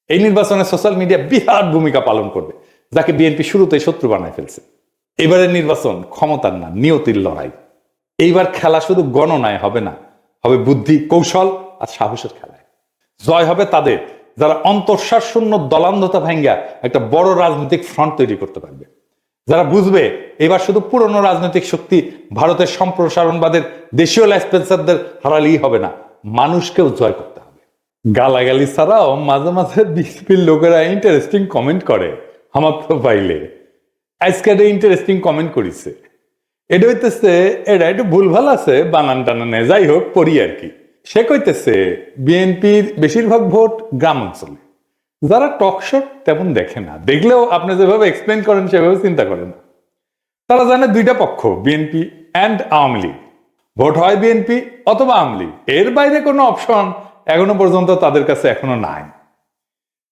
এই নির্বাচনে social media বিরাট ভূমিকা পালন করবে, যাকে বিএনপি শুরুতেই শত্রু বানায় ফেলছে। এবারের নির্বাচন ক্ষমতার না, নিয়তির লড়াই। এইবার খেলা শুধু গণনায় হবে না, হবে বুদ্ধি, কৌশল আর সাহসের খেলায়। জয় হবে তাদের যারা অন্তঃসার শূন্য দলান্ধতা ভাঙ্গা একটা বড় রাজনৈতিক ফ্রন্ট তৈরি করতে পারবে, যারা বুঝবে এবার শুধু পুরনো রাজনৈতিক শক্তি ভারতের সম্প্রসারণবাদের দেশীয় ল্যাসপেন্সারদের হারালেই হবে না, মানুষকেও জয় করতে হবে। গালাগালি ছাড়াও মাঝে মাঝে বিএনপির লোকেরা ইন্টারেস্টিং কমেন্ট করে আমার প্রোফাইলে। আজকে ইন্টারেস্টিং কমেন্ট করেছে, এটা হইতেছে এটা একটু ভুলভাল আছে, বানান টানানে, যাই হোক পড়ি আর কি। সে কইতেছে বিএনপির বেশিরভাগ ভোট গ্রাম অঞ্চলে, যারা টকশো তেমন দেখে না, দেখলেও আপনি যেভাবে এক্সপ্লেন করেন সেভাবে চিন্তা করেন না। তারা জানে দুইটা পক্ষ, BNP and Awami League. Vote হয় বিএনপি অথবা আওয়ামী লীগ, এর বাইরে কোনো অপশন এখনো পর্যন্ত তাদের কাছে এখনো নাই।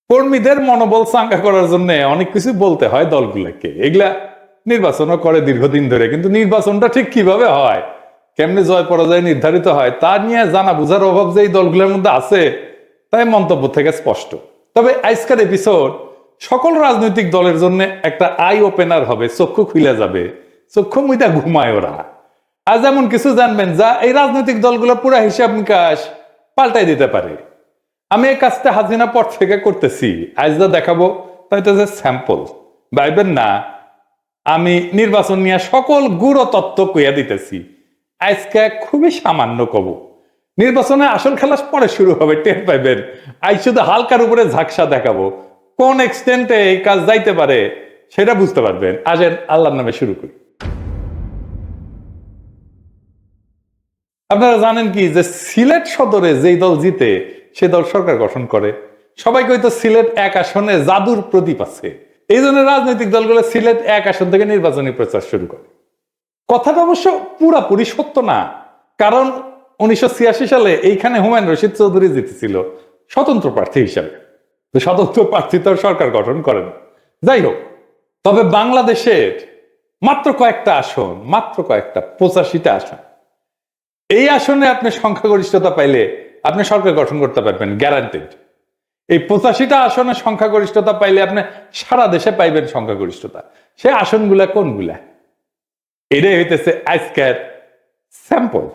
কর্মীদের মনোবল চাঙ্গা করার জন্য অনেক কিছু বলতে হয় দলগুলোকে, এগুলা নির্বাচনও করে দীর্ঘদিন ধরে, কিন্তু নির্বাচনটা ঠিক কিভাবে হয়, কেমনে জয় পরাজয় নির্ধারিত হয় তা নিয়ে জানা বুঝার অভাব যে এই দলগুলোর মধ্যে আছে, তাই মন্তব্য থেকে স্পষ্ট। তবে আজকের এপিসোড সকল রাজনৈতিক দলের জন্য একটা আই ওপেনার হবে, চক্ষু খুলে যাবে, চক্ষু মুইটা ঘুমায় ওরা। আজ এমন কিছু জানবেন যা এই রাজনৈতিক দলগুলো পুরা হিসাব নিকাশ পাল্টাই দিতে পারে। আমি এই কাজটা হাজিনা পর থেকে করতেছি, আজ যা দেখাবো তাই তো যে স্যাম্পল, ভাইবেন না আমি নির্বাচন নিয়ে সকল গুড় তত্ত্ব কইয়া দিতেছি। আজকে খুবই সামান্য কব, নির্বাচনে আসল খেলা পরে শুরু হবে, টের পাইবেন। আজ শুধু হালকার উপরে ঝাকসা দেখাবো, কোন এক্সটেন্টে এই কাজ যাইতে পারে সেটা বুঝতে পারবেন। আসেন আল্লাহর নামে শুরু করি। আপনারা জানেন কি যে সিলেট সদরে যেই দল জিতে সে দল সরকার গঠন করে। সবাই কইতো সিলেট এক আসনে জাদুর প্রদীপ আছে, এই জন্য রাজনৈতিক দলগুলো সিলেট এক আসন থেকে নির্বাচনী প্রচার শুরু করে। কথাটা অবশ্য পুরাপুরি সত্য না, কারণ 1986 সালে এইখানে হুমায়ুন রশিদ চৌধুরী জিতেছিল স্বতন্ত্র প্রার্থী হিসাবে। স্বতন্ত্র প্রার্থী তো সরকার গঠন করেন। যাই হোক, তবে বাংলাদেশের মাত্র কয়েকটা আসন, মাত্র কয়েকটা 85টা আসন, এই আসনে আপনি সংখ্যাগরিষ্ঠতা পাইলে আপনি সরকার গঠন করতে পারবেন, গ্যারান্টেড। এই 85টা আসনে সংখ্যাগরিষ্ঠতা পাইলে আপনি সারা দেশে পাইবেন সংখ্যাগরিষ্ঠতা। সে আসনগুলা কোনগুলা, এটাই হইতেছে আজকের স্যাম্পল।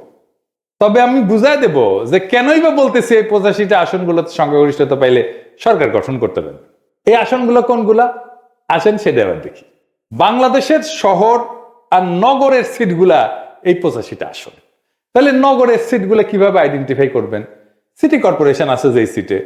তবে আমি বুঝাই দেব যে কেনই বা বলতেছি এই 85টা আসনগুলোতে সংখ্যাগরিষ্ঠতা পাইলে সরকার গঠন করতে পারবে। এই আসনগুলো কোনগুলা আসেন সেটা আবার দেখি। বাংলাদেশের শহর আর নগরের সিটগুলা এই 85টা আসন। তাহলে নগরের সিটগুলো কিভাবে আইডেন্টিফাই করবেন? সিটি কর্পোরেশন আছে যেই সিটে,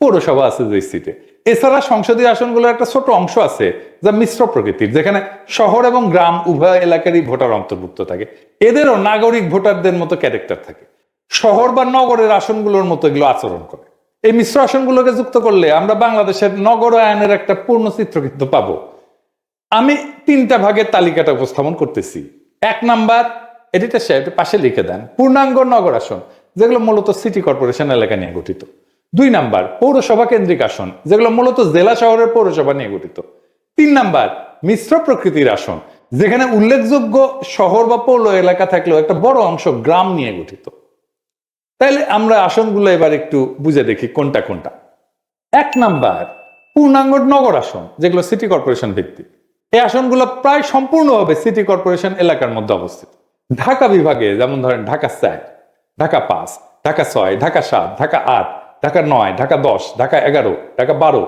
পৌরসভা আছে যেই সিটে, এছাড়া সংসদীয় আসনগুলোর একটা ছোট অংশ আছে যা মিশ্র প্রকৃতির, যেখানে শহর এবং গ্রাম উভয় এলাকারই ভোটার অন্তর্ভুক্ত থাকে। এদেরও নাগরিক ভোটারদের মতো ক্যারেক্টার থাকে, শহর বা নগরের আসনগুলোর মতো এগুলো আচরণ করে। এই মিশ্র আসনগুলোকে যুক্ত করলে আমরা বাংলাদেশের নগরায়নের একটা পূর্ণ চিত্র কিন্তু পাবো। আমি 3টা ভাগের তালিকাটা উপস্থাপন করতেছি। 1 নাম্বার, এডিটর সাহেব পাশে লিখে দেন, পূর্ণাঙ্গ নগর আসন, যেগুলো মূলত সিটি কর্পোরেশন এলাকা নিয়ে গঠিত। 2 নাম্বার, পৌরসভা কেন্দ্রিক আসন, যেগুলো মূলত জেলা শহরের পৌরসভা নিয়ে গঠিত। 3 নাম্বার, মিশ্র প্রকৃতির আসন, যেখানে উল্লেখযোগ্য শহর বা পৌর এলাকা থাকলেও একটা বড় অংশ গ্রাম নিয়ে গঠিত। তাইলে আমরা আসনগুলো এবার একটু বুঝে দেখি কোনটা কোনটা। 1 নাম্বার, পূর্ণাঙ্গ নগর আসন, যেগুলো সিটি কর্পোরেশন ভিত্তিক। এই আসনগুলো প্রায় সম্পূর্ণভাবে সিটি কর্পোরেশন এলাকার মধ্যে অবস্থিত। ঢাকা বিভাগে যেমন ধরেন ঢাকা 4, ঢাকা 5, ঢাকা 6, ঢাকা 7, ঢাকা 8, ঢাকা 9, ঢাকা 10, ঢাকা 11, ঢাকা 12,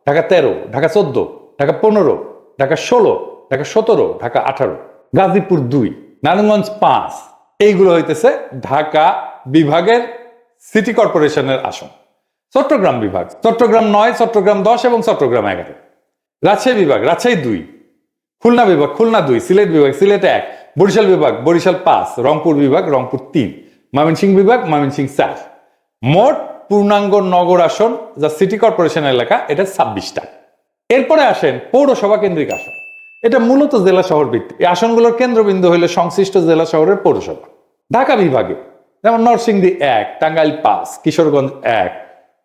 ঢাকা 13, ঢাকা 14, ঢাকা 15, ঢাকা 16, ঢাকা 17, ঢাকা 18, গাজীপুর 2, নারায়ণগঞ্জ 5, এইগুলো হইতেছে ঢাকা বিভাগের সিটি কর্পোরেশনের আসন। চট্টগ্রাম বিভাগ, চট্টগ্রাম 9, চট্টগ্রাম 10 এবং চট্টগ্রাম 11। রাজশাহী বিভাগ, রাজশাহী 2, খুলনা বিভাগ, খুলনা 2, সিলেট বিভাগ, সিলেট 1, বরিশাল বিভাগ, বরিশাল 5, রংপুর বিভাগ, রংপুর 3, ময়মনসিংহ বিভাগ, ময়মনসিংহ 4। মোট পূর্ণাঙ্গ নগর আসন যা সিটি কর্পোরেশন এলাকা, এটা 26টা। এরপরে আসেন পৌরসভা কেন্দ্রিক আসন, এটা মূলত জেলা শহর ভিত্তিক। এই আসনগুলোর কেন্দ্রবিন্দু হইল সংশ্লিষ্ট জেলা শহরের পৌরসভা। ঢাকা বিভাগে যেমন নরসিংদী 1, টাঙ্গাইল 5, কিশোরগঞ্জ 1,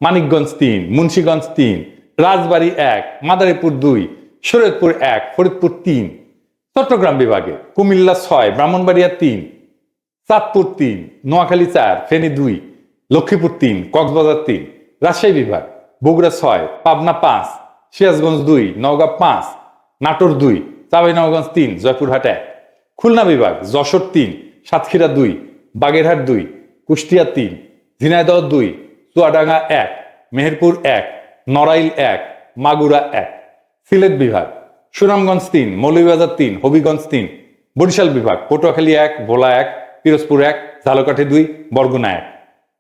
মানিকগঞ্জ 3, মুন্সিগঞ্জ 3, রাজবাড়ী 1, মাদারীপুর 2, শরীয়তপুর 1, ফরিদপুর 3। চট্টগ্রাম বিভাগে কুমিল্লা 6, ব্রাহ্মণবাড়িয়া 3, চাঁদপুর 3, নোয়াখালী 4, ফেনী 2, লক্ষ্মীপুর 3, কক্সবাজার 3। রাজশাহী বিভাগ বগুড়া 6, পাবনা 5, সিরাজগঞ্জ 2, নওগাঁ 5, নাটোর 2, চাঁপাইনবাবগঞ্জ 3, জয়পুরহাট 1, খুলনা বিভাগ যশোর 3, সাতক্ষীরা 2, বাগেরহাট 2, কুষ্টিয়া 3, ঝিনাইদহ 2, চুয়াডাঙ্গা 1, মেহেরপুর 1, নড়াইল 1, মাগুরা 1, সিলেট বিভাগ সুনামগঞ্জ 3, মৌলভীবাজার 3, হবিগঞ্জ 3, বরিশাল বিভাগ পটুয়াখালী 1, ভোলা 1, পিরোজপুর 1, ঝালকাঠি 2, বরগুনা 1,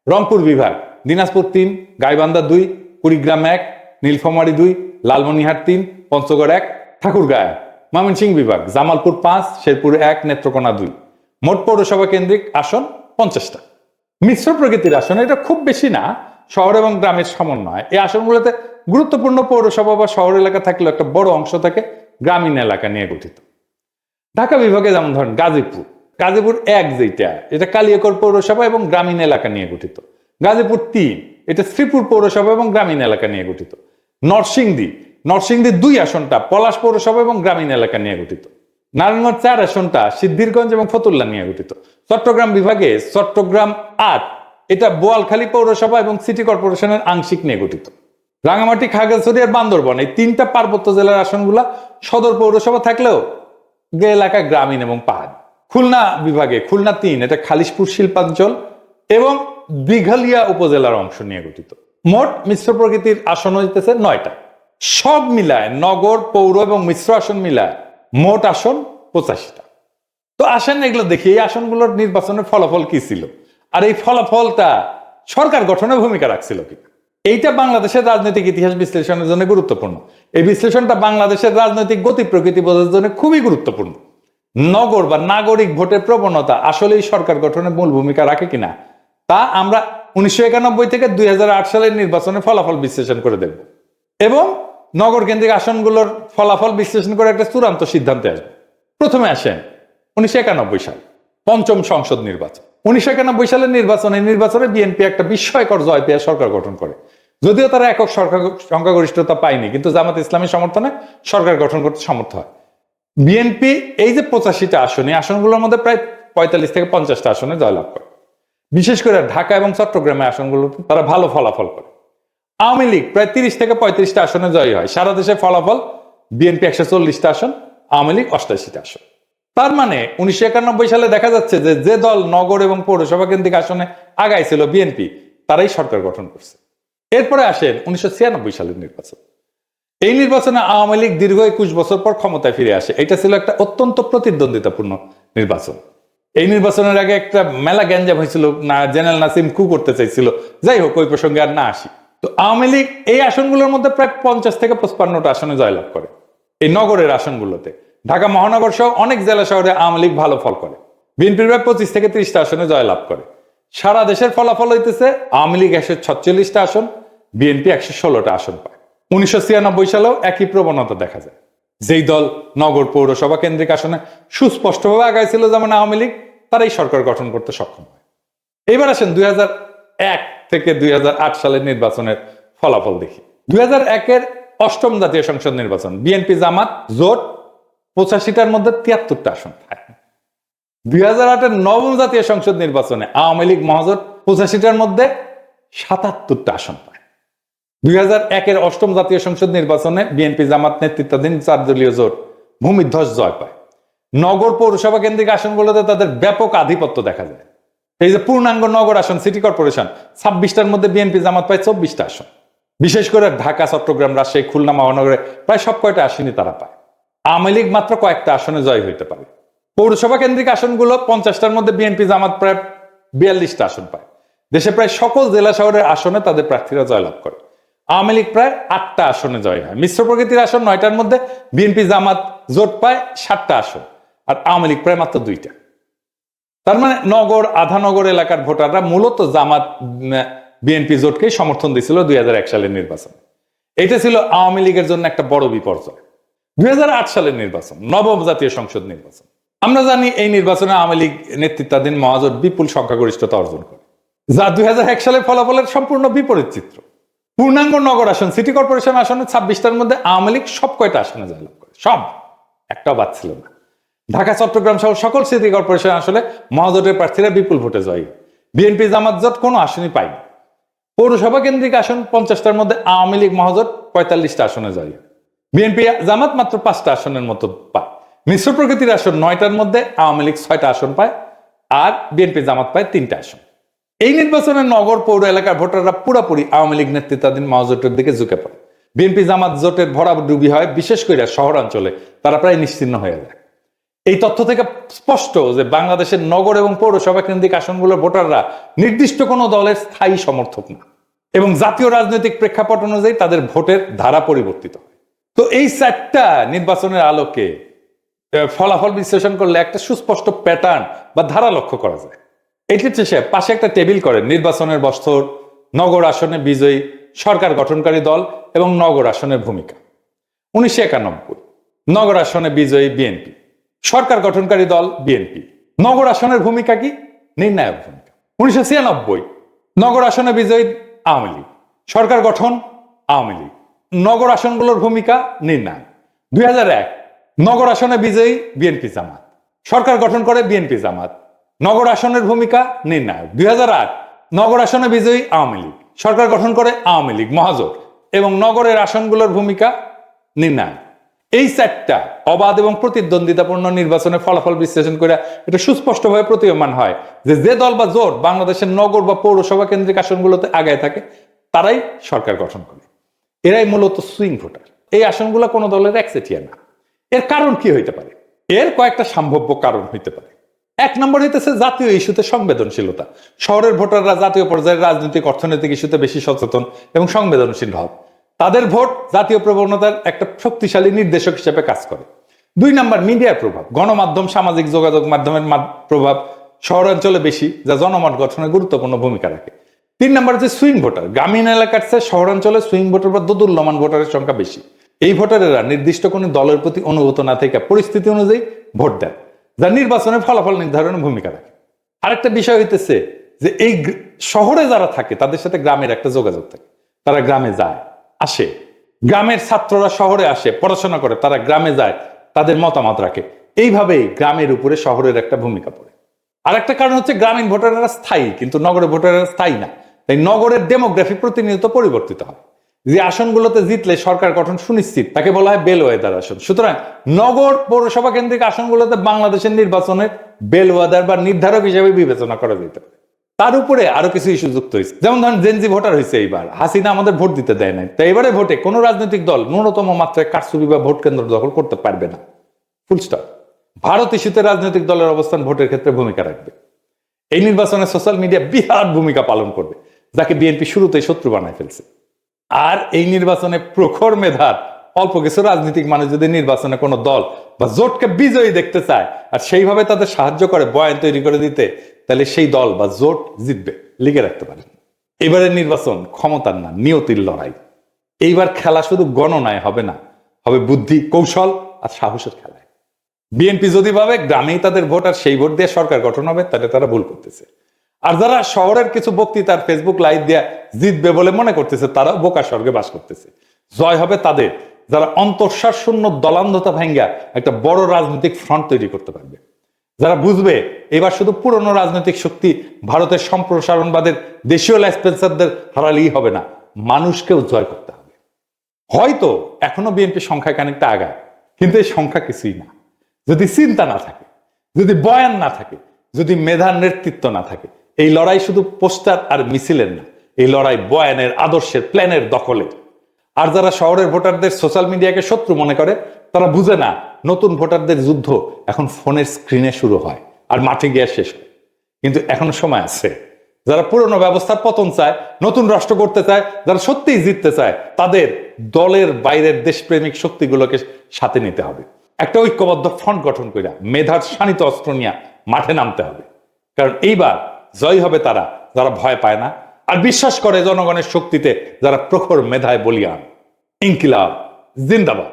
রংপুর বিভাগ দিনাজপুর 3, গাইবান্ধা 2, কুড়িগ্রাম 1, নীলফামারী 2, লালমনিরহাট 3, পঞ্চগড় 1, ঠাকুরগাঁও 1, ময়মনসিংহ বিভাগ জামালপুর 5, শেরপুর 1, নেত্রকোনা 2। মোট পৌরসভা কেন্দ্রিক আসন 50টা। মিশ্র প্রকৃতির আসন এটা খুব বেশি না, শহর এবং গ্রামের সমন্বয়। এই আসনগুলোতে গুরুত্বপূর্ণ পৌরসভা বা শহর এলাকা থাকলেও একটা বড় অংশ থাকে গ্রামীণ এলাকা নিয়ে গঠিত। ঢাকা বিভাগে যেমন ধরেন গাজীপুর 1 যেটা এটা কালিয়াকৈর পৌরসভা এবং গ্রামীণ এলাকা নিয়ে গঠিত। গাজীপুর 3 এটা শ্রীপুর পৌরসভা এবং গ্রামীণ এলাকা নিয়ে গঠিত। নরসিংদী 2 আসনটা পলাশ পৌরসভা এবং গ্রামীণ এলাকা নিয়ে গঠিত। নারায়ণগঞ্জ 4 আসনটা সিদ্ধিরগঞ্জ এবং ফতুল্লা নিয়ে গঠিত। চট্টগ্রাম বিভাগে চট্টগ্রাম 8 এটা বোয়ালখালী পৌরসভা এবং সিটি কর্পোরেশনের আংশিক নিয়ে গঠিত। রাঙামাটি, খাগড়াছড়ি আর বান্দরবান এই 3টা পার্বত্য জেলার আসনগুলা সদর পৌরসভা থাকলেও এলাকা গ্রামীণ এবং পাহাড়। খুলনা বিভাগে খুলনা 3 এটা খালিশপুর শিল্পাঞ্চল এবং দিঘালিয়া উপজেলার অংশ নিয়ে গঠিত। মোট মিশ্র প্রকৃতির আসন হইতেছে 9টা। সব মিলায় নগর, পৌর এবং মিশ্র আসন মিলায় মোট আসন 85টা। তো আসেন এগুলো দেখি এই আসনগুলোর নির্বাচনের ফলাফল কি ছিল, আর এই ফলাফলটা সরকার গঠনে ভূমিকা রাখছিল কিনা। এইটা বাংলাদেশের রাজনৈতিক ইতিহাস বিশ্লেষণের জন্য গুরুত্বপূর্ণ। এই বিশ্লেষণটা বাংলাদেশের রাজনৈতিক গতি প্রকৃতি বোঝার জন্য খুবই গুরুত্বপূর্ণ। নগর বা নাগরিক ভোটের প্রবণতা আসলেই সরকার গঠনে মূল ভূমিকা রাখে কিনা তা আমরা 1991 থেকে 2008 সালের নির্বাচনের ফলাফল বিশ্লেষণ করে দেখব এবং নগর কেন্দ্রিক আসনগুলোর ফলাফল বিশ্লেষণ করে একটা চূড়ান্ত সিদ্ধান্তে আসবে। প্রথমে আসেন 1991 সাল, পঞ্চম সংসদ নির্বাচন। 1991 সালের নির্বাচনে বিএনপি একটা বিস্ময়কর জয় পেয়ে সরকার গঠন করে। যদিও তারা একক সংখ্যাগরিষ্ঠতা পায়নি, কিন্তু জামাত ইসলামের সমর্থনে সরকার গঠন করতে সমর্থ হয়। বিএনপি এই যে 85টা আসন, এই আসনগুলোর মধ্যে প্রায় 45 থেকে 50টা আসনে জয়লাভ করে। বিশেষ করে ঢাকা এবং চট্টগ্রামের আসনগুলোতে তারা ভালো ফলাফল করে। আওয়ামী লীগ প্রায় 30 থেকে 35টা আসনে জয়ী হয়। সারা দেশে ফলাফল বিএনপি 140টা আসন, আওয়ামী লীগ 88টা আসন। তার মানে 1991 সালে দেখা যাচ্ছে যে দল নগর এবং পৌরসভা কেন্দ্রিক আসনে আগাই ছিল বিএনপি, তারাই সরকার গঠন করছে। এরপরে আসেন 1996 সালের নির্বাচন। এই নির্বাচনে আওয়ামী লীগ দীর্ঘ 21 বছর পর ক্ষমতায় ফিরে আসে। এটা ছিল একটা অত্যন্ত প্রতিদ্বন্দ্বিতাপূর্ণ নির্বাচন। এই নির্বাচনের আগে একটা মেলা গ্যাঞ্জাম হয়েছিল, না জেনারেল নাসিম কু করতে চাইছিল। যাই হোক, ওই প্রসঙ্গে আর না আসি। তো আওয়ামী লীগ এই আসনগুলোর মধ্যে প্রায় 50 থেকে 55টা আসনে জয়লাভ করে। এই নগরের আসনগুলোতে ঢাকা মহানগর সহ অনেক জেলা শহরে আওয়ামী লীগ ভালো ফল করে। বিএনপির প্রায় 25 থেকে 30টা আসনে জয়লাভ করে। সারা দেশের ফলাফল হইতেছে আওয়ামী লীগ 146টা আসন, বিএনপি 116টা আসন পায়। 1996 সালেও একই প্রবণতা দেখা যায়। যেই দল নগর পৌরসভা কেন্দ্রিক আসনে সুস্পষ্টভাবে আগাইছিল যেমন আওয়ামী লীগ, তারাই সরকার গঠন করতে সক্ষম হয়। এবার আসেন 2001 থেকে 2008 সালের নির্বাচনের ফলাফল দেখি। 2001-এর অষ্টম জাতীয় সংসদ নির্বাচন, বিএনপি জামাত জোট 85টার মধ্যে 73টা আসন পায়। 2008-এর নবম জাতীয় সংসদ নির্বাচনে আওয়ামী লীগ মহাজোট 85টার মধ্যে 77টা আসন পায়। 2001-এর অষ্টম জাতীয় সংসদ নির্বাচনে বিএনপি জামাত নেতৃত্বাধীন 4 দলীয় জোট ভূমিধ্বস জয় পায়। নগর পৌরসভা কেন্দ্রিক আসনগুলোতে তাদের ব্যাপক আধিপত্য দেখা যায়। এই যে পূর্ণাঙ্গ নগর আসন, সিটি কর্পোরেশন 26টার মধ্যে বিএনপি জামাত পায় 24টা আসন। বিশেষ করে ঢাকা, চট্টগ্রাম, রাজশাহী, খুলনা মহানগরে প্রায় সব কয়টা আসনই তারা পায়। আওয়ামী লীগ মাত্র কয়েকটা আসনে জয় হইতে পারে। পৌরসভা কেন্দ্রিক আসনগুলো 50টার মধ্যে বিএনপি জামাত প্রায় 42টা আসন পায়। দেশে প্রায় সকল জেলা শহরের আসনে তাদের প্রার্থীরা জয়লাভ করে। আওয়ামী লীগ প্রায় 8টা আসনে জয় হয়। মিশ্র প্রকৃতির আসন 9টার মধ্যে বিএনপি জামাত জোট পায় 7টা আসন, আর আওয়ামী লীগ প্রায় মাত্র 2টা। তার মানে নগর, আধানগর এলাকার ভোটাররা মূলত জামাত বিএনপি জোটকেই সমর্থন দিয়েছিল 2001 সালের নির্বাচনে। এটা ছিল আওয়ামী লীগের জন্য একটা বড় বিপর্যয়। 2008 সালের নির্বাচন, নবম জাতীয় সংসদ নির্বাচন। আমরা জানি এই নির্বাচনে আওয়ামী লীগ নেতৃত্বাধীন মহাজোট বিপুল সংখ্যাগরিষ্ঠতা অর্জন করে, যা 2001 সালের ফলাফলের সম্পূর্ণ বিপরীত চিত্র। পূর্ণাঙ্গ নগর আসন, সিটি কর্পোরেশন আসনে 26টার মধ্যে আওয়ামী লীগ সব কয়টা আসনে জয়লাভ করে, সব, একটাও বাদ ছিল না। ঢাকা, চট্টগ্রাম সহ সকল সিটি কর্পোরেশন আসলে মহাজোটের প্রার্থীরা বিপুল ভোটে জয়ী। বিএনপি জামাত জোট কোনো আসনই পায়নি। পৌরসভা কেন্দ্রিক আসন 50টার মধ্যে আওয়ামী লীগ মহাজোট 45টা আসনে জয়ী। বিএনপি জামাত মাত্র 5টা আসনের মতো পায়। মিশ্র প্রকৃতির আসন 9টার মধ্যে আওয়ামী লীগ 6টা আসন পায়, আর বিএনপি জামাত পায় 3টা আসন। এই নির্বাচনে নগর পৌর এলাকার ভোটাররা পুরোপুরি আওয়ামী লীগ নেতৃত্বাধীন মহাজোটের দিকে ঝুঁকে পড়ে। বিএনপি জামাত জোটের ভরাডুবি হয়, বিশেষ করে শহরাঞ্চলে তারা প্রায় নিশ্চিহ্ন হয়ে যায়। এই তথ্য থেকে স্পষ্ট যে বাংলাদেশের নগর এবং পৌরসভা কেন্দ্রিক আসনগুলোর ভোটাররা নির্দিষ্ট কোনো দলের স্থায়ী সমর্থক না, এবং জাতীয় রাজনৈতিক প্রেক্ষাপট অনুযায়ী তাদের ভোটের ধারা পরিবর্তিত হয়। তো এই 4টা নির্বাচনের আলোকে ফলাফল বিশ্লেষণ করলে একটা সুস্পষ্ট প্যাটার্ন বা ধারা লক্ষ্য করা যায়। এটি হচ্ছে পাশে একটা টেবিল করেন নির্বাচনের বছর, নগর আসনে বিজয়ী, সরকার গঠনকারী দল এবং নগর আসনের ভূমিকা। 1991 নগর আসনে বিজয়ী বিএনপি, সরকার গঠনকারী দল বিএনপি। নগর আসনের ভূমিকা কি? নির্ণায়ক ভূমিকা। 1996 নগর আসনে বিজয়ী আওয়ামী লীগ, সরকার গঠন আওয়ামী লীগ, নগর আসনগুলোর ভূমিকা নির্ণায়ক। 2001 নগর আসনে বিজয়ী বিএনপি জামাত, সরকার গঠন করে বিএনপি জামাত, নগর আসনের ভূমিকা নির্ণায়ক। 2008 নগর আসনে বিজয়ী আওয়ামী লীগ, সরকার গঠন করে আওয়ামী লীগ মহাজোট, এবং নগরের আসনগুলোর ভূমিকা নির্ণায়ক। এই 4টা অবাধ এবং প্রতিদ্বন্দ্বিতাপূর্ণ নির্বাচনের ফলাফল বিশ্লেষণ করে এটা সুস্পষ্টভাবে প্রতীয়মান হয় যে দল বা জোট বাংলাদেশের নগর বা পৌরসভা কেন্দ্রিক আসনগুলোতে আগায় থাকে তারাই সরকার গঠন করে। এরাই মূলত সুইং ভোটার। এই আসনগুলো কোনো দলের একচেটিয়া না। এর কারণ কি হইতে পারে? এর কয়েকটা সম্ভাব্য কারণ হইতে পারে। 1 নম্বর হইতেছে জাতীয় ইস্যুতে সংবেদনশীলতা। শহরের ভোটাররা জাতীয় পর্যায়ের রাজনৈতিক অর্থনৈতিক ইস্যুতে বেশি সচেতন এবং সংবেদনশীল হয়। তাদের ভোট জাতীয় প্রবণতার একটা শক্তিশালী নির্দেশক হিসেবে কাজ করে। 2 নম্বর মিডিয়ার প্রভাব। গণমাধ্যম, সামাজিক যোগাযোগ মাধ্যমের প্রভাব শহরাঞ্চলে বেশি, যা জনমত গঠনে গুরুত্বপূর্ণ ভূমিকা রাখে। 3 নম্বর হচ্ছে সুইং ভোটার। গ্রামীণ এলাকার চেয়ে শহরাঞ্চলে সুইং ভোটার বা দোদুল্যমান ভোটারের সংখ্যা বেশি। এই ভোটারেরা নির্দিষ্ট কোনো দলের প্রতি অনুভূত না থেকে পরিস্থিতি অনুযায়ী ভোট দেন, যা নির্বাচনের ফলাফল নির্ধারণে ভূমিকা রাখে। আরেকটা বিষয় হইতেছে যে এই শহরে যারা থাকে তাদের সাথে গ্রামের একটা যোগাযোগ থাকে। তারা গ্রামে যায় আসে, গ্রামের ছাত্ররা শহরে আসে পড়াশোনা করে, তারা গ্রামে যায়, তাদের মতামত রাখে। এইভাবেই গ্রামের উপরে শহরের একটা ভূমিকা পড়ে। আরেকটা কারণ হচ্ছে গ্রামীণ ভোটাররা স্থায়ী, কিন্তু নগরের ভোটাররা স্থায়ী না। তাই নগরের ডেমোগ্রাফি প্রতিনিয়ত পরিবর্তিত হয়। যে আসনগুলোতে জিতলে সরকার গঠন সুনিশ্চিত তাকে বলা হয় বেলওয়েদার আসন। সুতরাং নগর পৌরসভা কেন্দ্রিক আসনগুলোতে বাংলাদেশের নির্বাচনের বেলওয়েদার বা নির্ধারক হিসেবে বিবেচনা করা যেতে পারে। তার উপরে আরো কিছু ইস্যু যুক্ত হয়েছে, যেমন ধরেন জেনজি ভোটার হয়েছে। এইবার হাসিনা আমাদের ভোট দিতে দেয় নাই, তাই এবারে ভোটে কোনো রাজনৈতিক দল ন্যূনতম মাত্রায় কারচুপি বা ভোট কেন্দ্র দখল করতে পারবে না। Full stop. ভারত ইস্যুতে রাজনৈতিক দলের অবস্থান ভোটের ক্ষেত্রে ভূমিকা রাখবে। এই নির্বাচনে সোশ্যাল মিডিয়া বিরাট ভূমিকা পালন করবে, যাকে বিএনপি শুরুতেই শত্রু বানায় ফেলছে। আর এই নির্বাচনে প্রখর মেধার অল্প কিছু রাজনৈতিক মানুষ যদি নির্বাচনে কোনো দল বা জোটকে বিজয়ী দেখতে চায় আর সেইভাবে তাদের সাহায্য করে বয়ান তৈরি করে দিতে, তাহলে সেই দল বা জোট জিতবে, লিখে রাখতে পারেন। এবারের নির্বাচন ক্ষমতার না, নিয়তির লড়াই। এইবার খেলা শুধু গণনায় হবে না, হবে বুদ্ধি, কৌশল আর সাহসের খেলায়। বিএনপি যদি ভাবে গ্রামেই তাদের ভোট আর সেই ভোট দিয়ে সরকার গঠন হবে, তাহলে তারা ভুল করতেছে। আর যারা শহরের কিছু বক্তৃতার ফেসবুক লাইভ দিয়ে জিতবে বলে মনে করতেছে, তারা বোকা স্বর্গে বাস করতেছে। জয় হবে তাদের যারা অন্তঃসার শূন্য দলান্ধতা ভাঙ্গা একটা বড় রাজনৈতিক ফ্রন্ট তৈরি করতে পারবে, যারা বুঝবে এবার শুধু পুরনো রাজনৈতিক শক্তি ভারতের সম্প্রসারণবাদের দেশীয় ল্যাসপেন্সারদের হারালেই হবে না, মানুষকেও জয় করতে হবে। হয়তো এখনো বিএনপি সংখ্যায় খানিকটা আগায়, কিন্তু এই সংখ্যা কিছুই না যদি চিন্তা না থাকে, যদি বয়ান না থাকে, যদি মেধার নেতৃত্ব না থাকে। এই লড়াই শুধু পোস্টার আর মিছিলের না, এই লড়াই বয়ানের, আদর্শের, প্ল্যানের দখলে। আর যারা শহরের ভোটারদের সোশ্যাল মিডিয়াকে শত্রু মনে করে, তারা বুঝে না নতুন ভোটারদের যুদ্ধ এখন ফোনের স্ক্রিনে শুরু হয় আর মাঠে গিয়ে শেষ হয়। কিন্তু এখনো সময় আছে। যারা পুরনো ব্যবস্থার পতন চায়, নতুন রাষ্ট্র করতে চায়, যারা সত্যিই জিততে চায়, তাদের দলের বাইরের দেশপ্রেমিক শক্তিগুলোকে সাথে নিতে হবে। একটা ঐক্যবদ্ধ ফ্রন্ট গঠন করে মেধার শানিত অস্ত্র নিয়ে মাঠে নামতে হবে। কারণ এইবার জয় হবে তারা যারা ভয় পায় না আর বিশ্বাস করে জনগণের শক্তিতে, যারা প্রখর মেধায় বলিয়ান। ইনকিলাব জিন্দাবাদ।